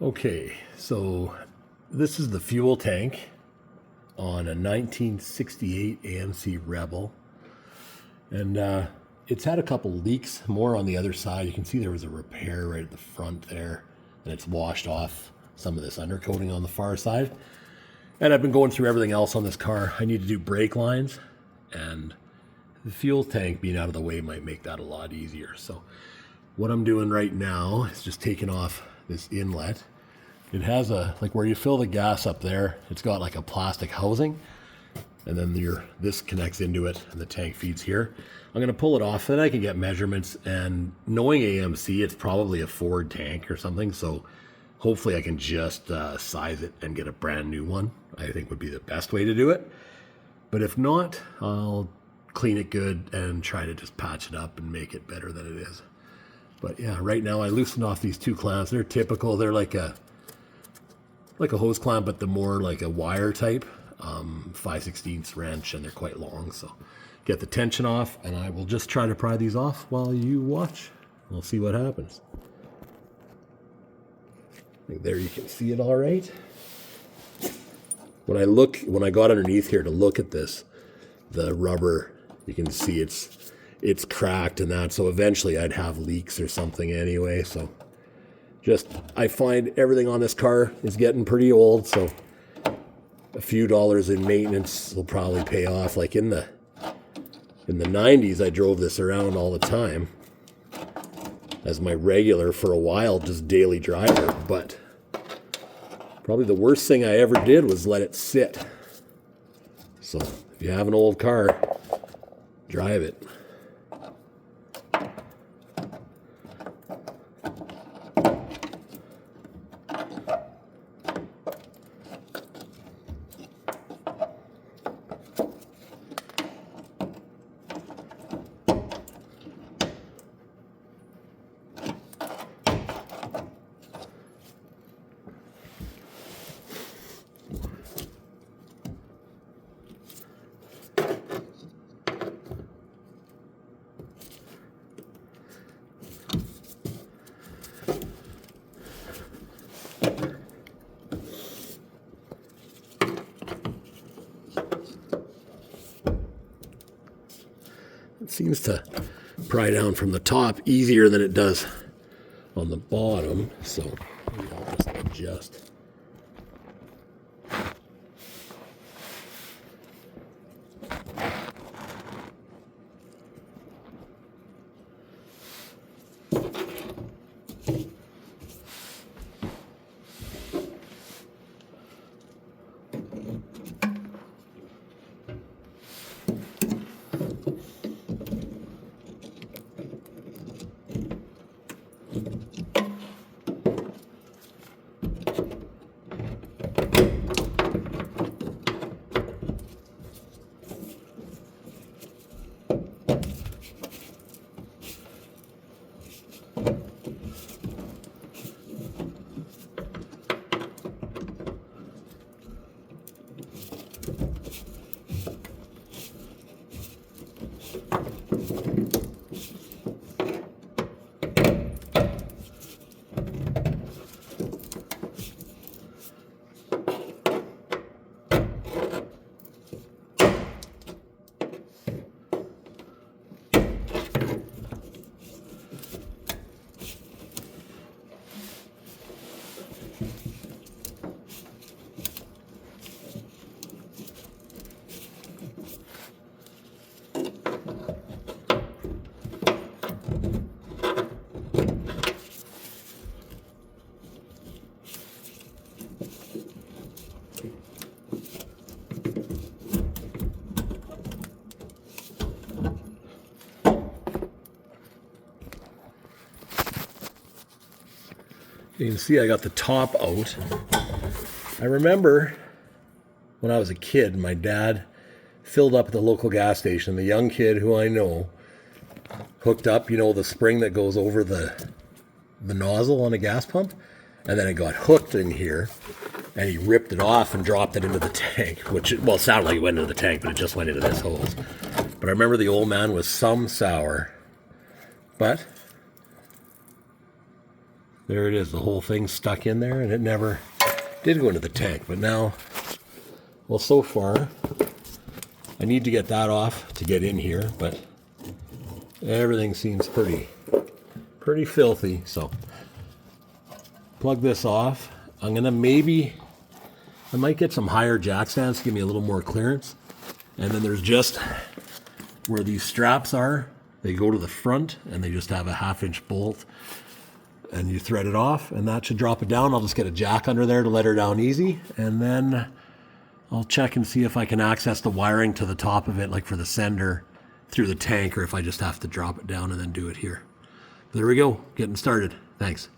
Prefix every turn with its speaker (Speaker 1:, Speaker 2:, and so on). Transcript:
Speaker 1: Okay, so this is the fuel tank on a 1968 AMC Rebel. And it's had a couple leaks, more on the other side. You can see there was a repair right at the front there, and it's washed off some of this undercoating on the far side. And I've been going through everything else on this car. I need to do brake lines, and the fuel tank being out of the way might make that a lot easier. So what I'm doing right now is just taking off this inlet. It has a, like where you fill the gas up there, it's got like a plastic housing, and then this connects into it and the tank feeds here. I'm gonna pull it off, then I can get measurements, and knowing AMC, it's probably a Ford tank or something, so hopefully I can just size it and get a brand new one. I think would be the best way to do it. But if not, I'll clean it good and try to just patch it up and make it better than it is. But yeah, right now I loosened off these two clamps. They're typical. They're like a hose clamp, but the more like a wire type, 5/16 wrench, and they're quite long. So get the tension off, and I will just try to pry these off while you watch. We'll see what happens. There you can see it all right. When I got underneath here to look at this, the rubber, you can see it's cracked and that, so eventually I'd have leaks or something anyway. So I find everything on this car is getting pretty old, so a few dollars in maintenance will probably pay off. Like in the 90s, I drove this around all the time as my regular for a while, just daily driver. But probably the worst thing I ever did was let it sit. So if you have an old car, drive it. It seems to pry down from the top easier than it does on the bottom, so maybe I'll just adjust. You can see I got the top out. I remember when I was a kid, my dad filled up at the local gas station. The young kid who I know hooked up, the spring that goes over the nozzle on a gas pump, and then it got hooked in here, and he ripped it off and dropped it into the tank, which, it sounded like it went into the tank, but it just went into this hose. But I remember the old man was some sour, but There it is, the whole thing stuck in there, and it never did go into the tank. But now, well, so far, I need to get that off to get in here, but everything seems pretty filthy. So plug this off. I'm gonna I might get some higher jack stands to give me a little more clearance. And then there's just where these straps are, they go to the front and they just have a 1/2-inch bolt, and you thread it off and that should drop it down. I'll just get a jack under there to let her down easy, and then I'll check and see if I can access the wiring to the top of it, like for the sender, through the tank, or if I just have to drop it down and then do it here. There we go, getting started. Thanks.